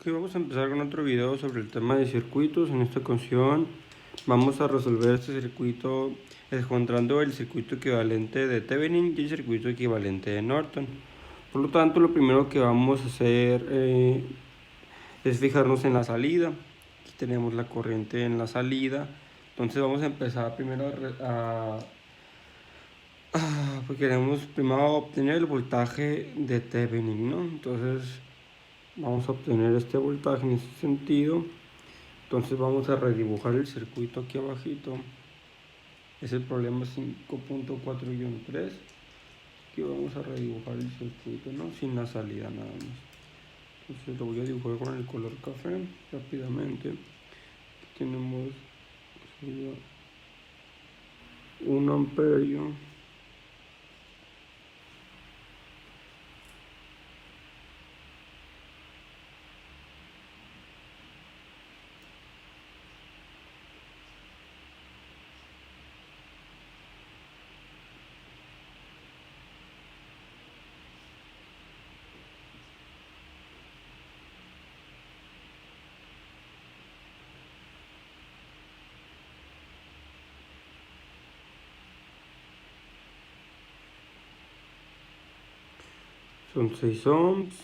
Ok, vamos a empezar con otro video sobre el tema de circuitos. En esta ocasión vamos a resolver este circuito encontrando el circuito equivalente de Thevenin y el circuito equivalente de Norton. Por lo tanto, lo primero que vamos a hacer es fijarnos en la salida. Aquí tenemos la corriente en la salida. Entonces vamos a empezar primero pues queremos primero obtener el voltaje de Thevenin, ¿no? Entonces vamos a obtener este voltaje en este sentido. Entonces vamos a redibujar el circuito aquí abajito. Es el problema 5.4-3. Aquí vamos a redibujar el circuito, ¿no? Sin la salida nada más. Entonces lo voy a dibujar con el color café rápidamente. Aquí tenemos 1 amperio. Son 6 ohms.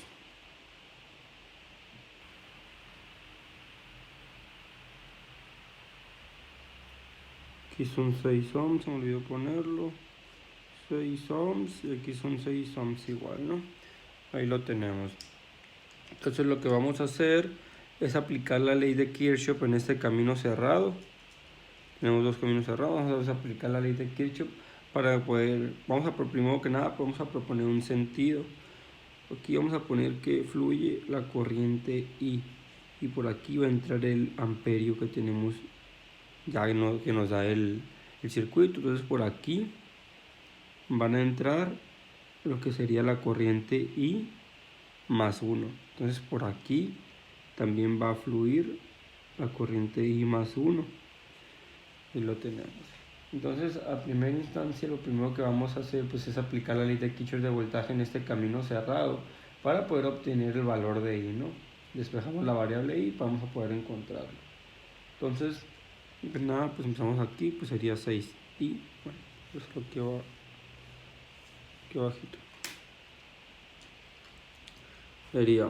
Aquí son 6 ohms, se me olvidó ponerlo. 6 ohms y aquí son 6 ohms igual, ¿no? Ahí lo tenemos. Entonces lo que vamos a hacer es aplicar la ley de Kirchhoff en este camino cerrado. Tenemos dos caminos cerrados, vamos a aplicar la ley de Kirchhoff para poder, primero que nada vamos a proponer un sentido. Aquí vamos a poner que fluye la corriente I y por aquí va a entrar el amperio que tenemos ya que nos da el circuito. Entonces por aquí van a entrar lo que sería la corriente I más 1. Entonces por aquí también va a fluir la corriente I más 1. Y lo tenemos. Entonces a primera instancia lo primero que vamos a hacer pues es aplicar la ley de Kirchhoff de voltaje en este camino cerrado para poder obtener el valor de I, ¿no? Despejamos la variable I y vamos a poder encontrarlo. Entonces, pues nada, pues empezamos aquí, pues sería 6I. Bueno, pues lo que va aquí abajito. Sería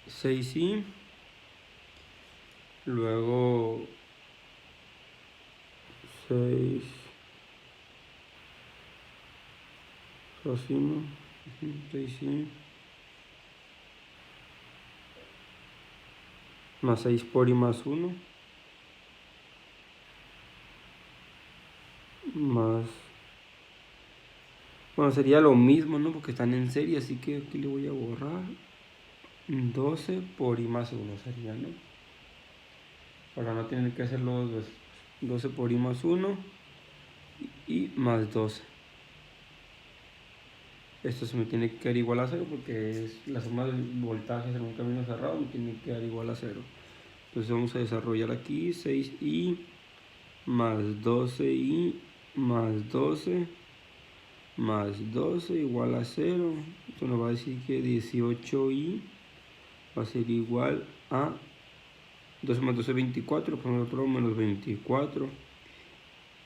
6I, luego 6 racimo, 6I, más 6 por I más 1, más, bueno, sería lo mismo, ¿no? Porque están en serie, así que aquí le voy a borrar 12 por I más 1 sería, ¿no? Para no tener que hacerlo dos veces. 12 por I más 1 y más 12. Esto se me tiene que quedar igual a 0 porque es la suma de voltajes en un camino cerrado me tiene que quedar igual a 0. Entonces vamos a desarrollar aquí 6I más 12I más 12 más 12 igual a 0. Esto nos va a decir que 18I va a ser igual a 12 más 12 24, por otro menos 24.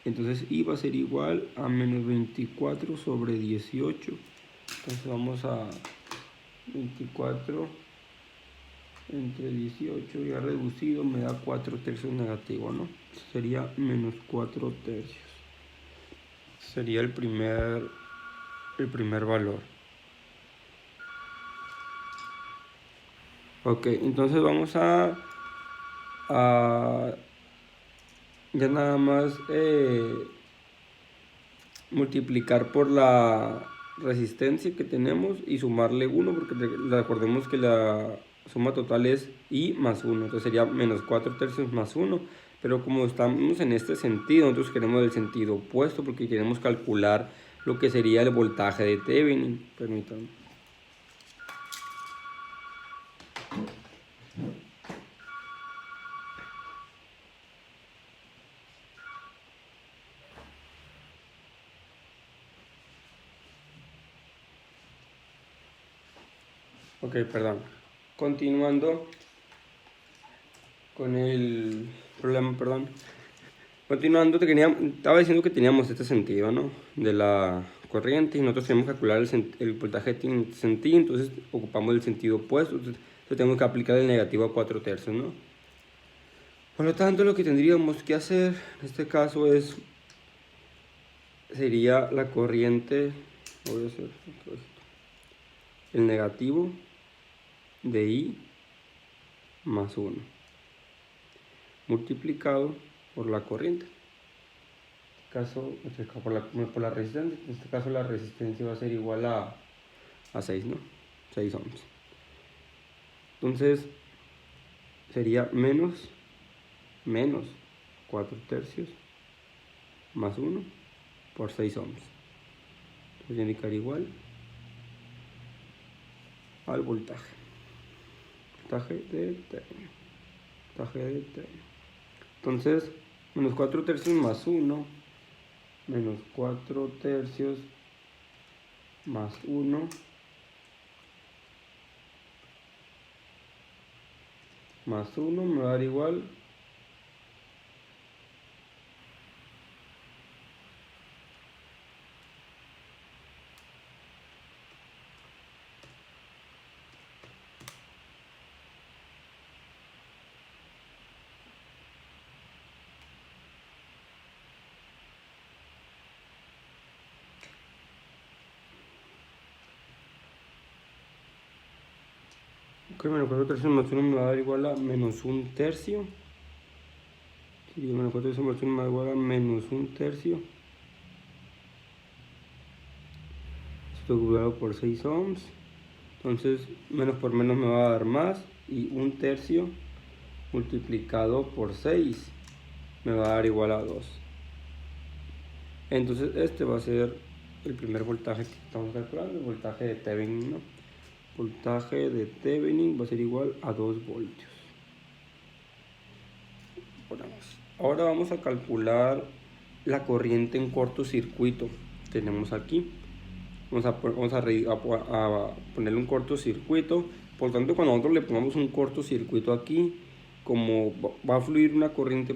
Entonces I va a ser igual a menos 24 sobre 18. Entonces vamos a 24 entre 18 ya reducido me da 4 tercios negativo, ¿no? Sería menos 4 tercios. Sería el primer valor. Ok, entonces vamos a ya nada más multiplicar por la resistencia que tenemos y sumarle 1, porque recordemos que la suma total es I más 1, entonces sería menos 4 tercios más 1, pero como estamos en este sentido, nosotros queremos el sentido opuesto porque queremos calcular lo que sería el voltaje de Thevenin. Permítanme. Ok, perdón. Continuando con el problema, perdón. Continuando, estaba diciendo que teníamos este sentido, ¿no? De la corriente y nosotros tenemos que calcular el voltaje de sentido, entonces ocupamos el sentido opuesto, entonces tenemos que aplicar el negativo a 4/3, ¿no? Por lo tanto, lo que tendríamos que hacer en este caso sería la corriente, voy a hacer el negativo de I más 1 multiplicado por la corriente. Por la resistencia, en este caso la resistencia va a ser igual a 6, ¿no? 6 ohms. Entonces sería menos 4/3 más 1 por 6 ohms. Entonces indicar igual al voltaje. Voltaje de Thevenin. Entonces, menos 4/3 más 1, menos 4/3 más 1, más 1 me va a dar igual ok, menos 4/3 más 1 me va a dar igual a menos 1/3. Si digo menos 4/3 más 1 me va a dar igual a menos 1/3. Esto dividido por 6 ohms. Entonces, menos por menos me va a dar más. Y 1/3 multiplicado por 6 me va a dar igual a 2. Entonces, este va a ser el primer voltaje que estamos calculando, el voltaje de Thevenin, ¿no? Voltaje de Thevenin va a ser igual a 2 voltios. Ahora vamos a calcular la corriente en cortocircuito. Tenemos aquí. Vamos a ponerle un cortocircuito. Por tanto, cuando nosotros le pongamos un cortocircuito aquí, como va a fluir una corriente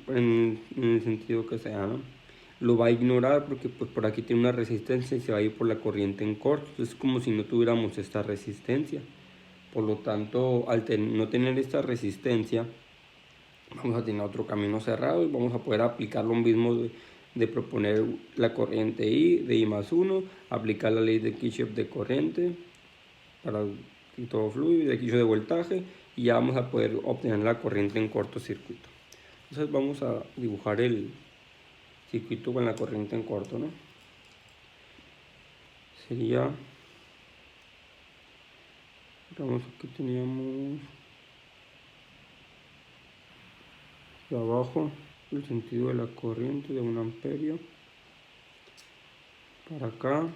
en el sentido que sea, ¿no? Lo va a ignorar porque pues por aquí tiene una resistencia y se va a ir por la corriente en corto. Es como si no tuviéramos esta resistencia. Por lo tanto, al no tener esta resistencia, vamos a tener otro camino cerrado y vamos a poder aplicar lo mismo de proponer la corriente I, de I más 1, aplicar la ley de Kirchhoff de corriente para que todo fluya, de Kirchhoff de voltaje, y ya vamos a poder obtener la corriente en cortocircuito. Entonces vamos a dibujar el circuito con la corriente en corto, ¿no? Sería, vamos, aquí teníamos de abajo el sentido de la corriente de 1 amperio para acá.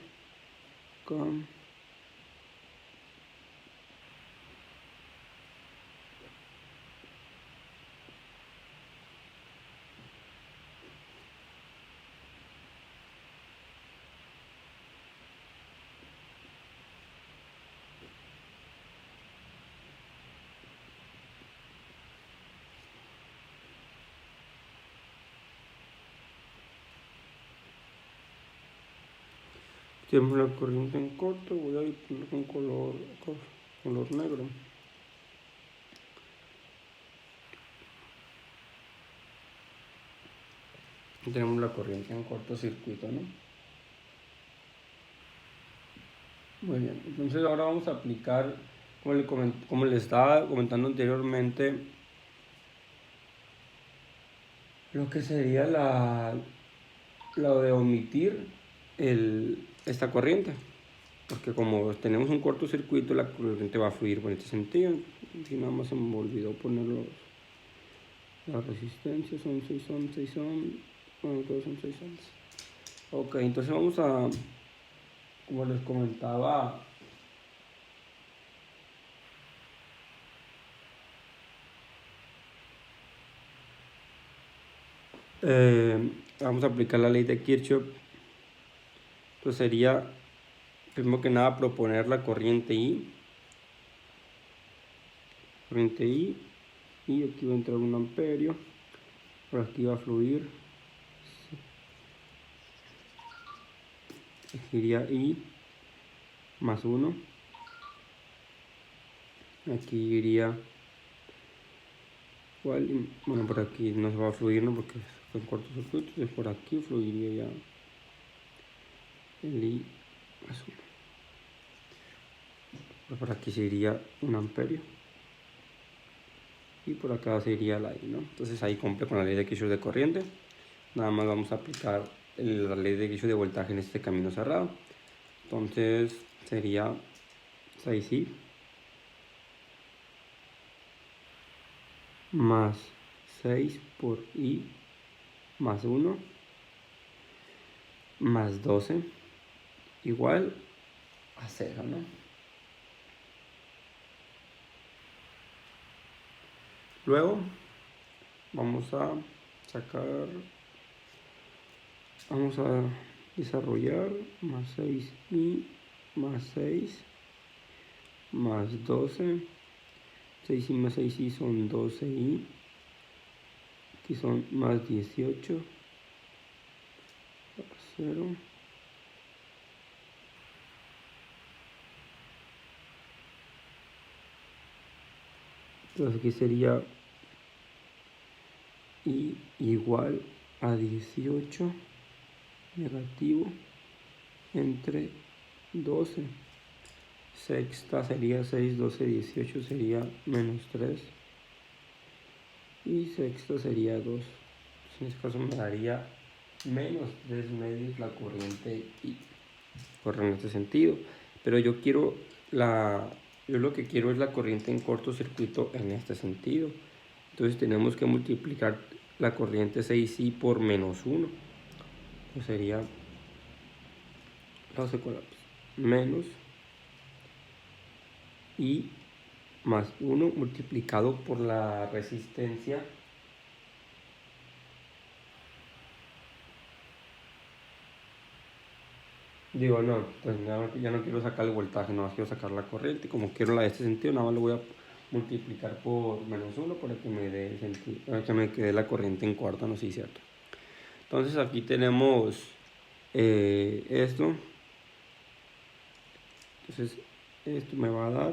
Tenemos la corriente en corto, voy a ir con color negro. Tenemos la corriente en cortocircuito, ¿no? Muy bien, entonces ahora vamos a aplicar, como le estaba comentando anteriormente, lo que sería lo de omitir esta corriente. Porque como tenemos un cortocircuito, la corriente va a fluir por este sentido. Y nada más se me olvidó poner la resistencia, son 6 ohms, 6 ohms. Bueno, todos son 6 ohms. Ok, entonces vamos a, como les comentaba, vamos a aplicar la ley de Kirchhoff. Entonces sería, primero que nada, proponer la corriente I. corriente I, y aquí va a entrar 1 amperio, por aquí va a fluir, iría I más 1, aquí iría igual, bueno, por aquí no se va a fluir, ¿no? Porque es un cortocircuito, entonces por aquí fluiría ya el I más 1. Por aquí sería 1 amperio. Y por acá sería la I, ¿no? Entonces ahí cumple con la ley de Kirchhoff de corriente. Nada más vamos a aplicar la ley de Kirchhoff de voltaje en este camino cerrado. Entonces sería 6I más 6 por I más 1 más 12 igual a 0, ¿no? Luego vamos a desarrollar más 6i más 6 más 12. 6i más 6i son 12i. Aquí son más 18. 0. Entonces aquí sería i igual a 18 negativo entre 12. Sexta sería 6, 12, 18 sería menos 3. Y sexta sería 2. En este caso me daría menos 3 medios la corriente I. Corre en este sentido. Pero yo lo que quiero es la corriente en cortocircuito en este sentido. Entonces tenemos que multiplicar la corriente 6i por menos 1. Pues sería, menos I más 1 multiplicado por la resistencia digo, no, pues ya no quiero sacar el voltaje, no quiero sacar la corriente. Como quiero la de este sentido, nada más lo voy a multiplicar por menos 1 para que me dé sentido, que me quede la corriente en corto, no sé si es cierto. Entonces aquí tenemos esto. Entonces esto me va a dar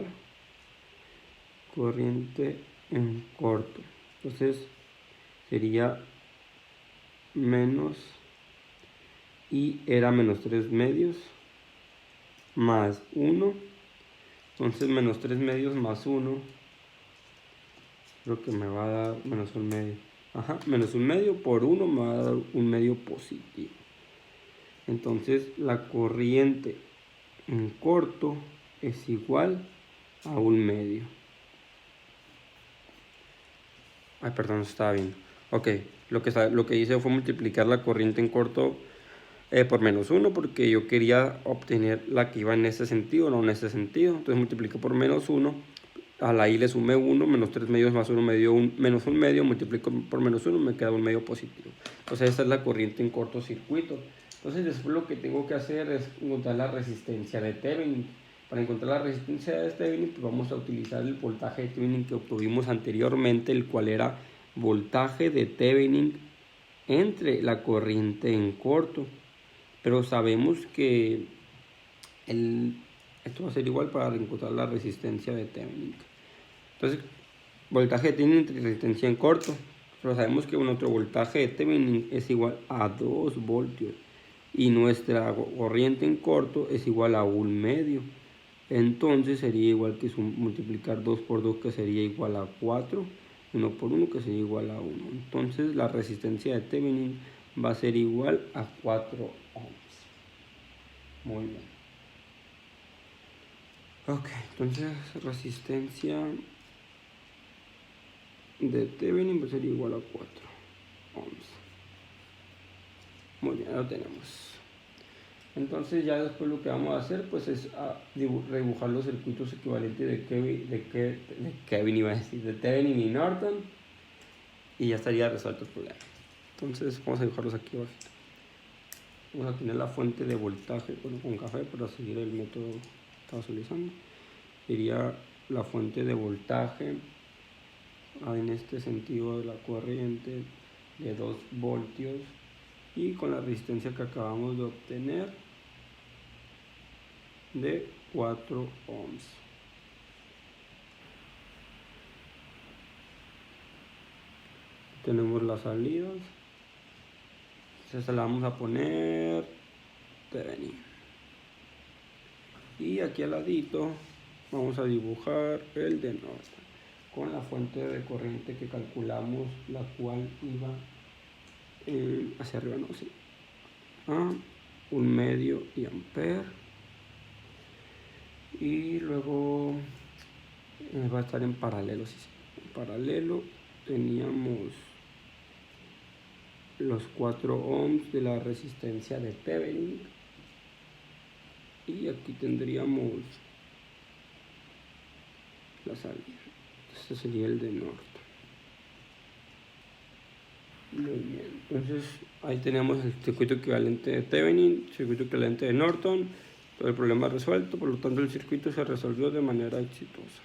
corriente en corto. Entonces sería menos I era menos 3 medios más 1. Entonces menos 3 medios más 1 creo que me va a dar menos 1 medio. Ajá, menos 1 medio por 1 me va a dar 1 medio positivo. Entonces la corriente en corto es igual a 1 medio. Ay, perdón, estaba bien. Ok, lo que hice fue multiplicar la corriente en corto por menos 1 porque yo quería obtener la que iba en este sentido, no en este sentido. Entonces multiplico por menos 1. A la I le sumé 1, menos 3 medios más 1 medio, menos 1 medio, multiplico por menos 1, me queda 1 medio positivo. Entonces esta es la corriente en cortocircuito. Entonces después lo que tengo que hacer es encontrar la resistencia de Thevenin. Para encontrar la resistencia de Thevenin, pues vamos a utilizar el voltaje de Thevenin que obtuvimos anteriormente, el cual era voltaje de Thevenin entre la corriente en corto. Pero sabemos que esto va a ser igual para encontrar la resistencia de Thevenin. Entonces, voltaje de Thevenin entre resistencia en corto. Pero sabemos que nuestro voltaje de Thevenin es igual a 2 voltios. Y nuestra corriente en corto es igual a 1 medio. Entonces sería igual que multiplicar 2 por 2 que sería igual a 4. 1 por 1 que sería igual a 1. Entonces la resistencia de Thevenin va a ser igual a 4 ohms. Muy bien. Ok, entonces resistencia de Thevenin va a ser igual a 4 ohms. Muy bien, ya lo tenemos. Entonces ya después lo que vamos a hacer pues es dibujar los circuitos equivalentes de Thevenin y Norton, y ya estaría resuelto el problema. Entonces vamos a dibujarlos aquí abajo. Vamos a tener la fuente de voltaje, bueno, con café para seguir el método que estamos utilizando. Sería la fuente de voltaje en este sentido de la corriente de 2 voltios y con la resistencia que acabamos de obtener de 4 ohms. Tenemos las salidas. Entonces la vamos a poner Thevenin. Y aquí al ladito vamos a dibujar el de Norton con la fuente de corriente que calculamos, la cual iba hacia arriba, no sé, a 1/2 ampere. Y luego va a estar en paralelo. Sí, en paralelo teníamos los 4 ohms de la resistencia de Thevenin. Y aquí tendríamos la salida. Este sería el de Norton. Muy bien, entonces ahí tenemos el circuito equivalente de Thevenin, circuito equivalente de Norton. Todo el problema resuelto, por lo tanto el circuito se resolvió de manera exitosa.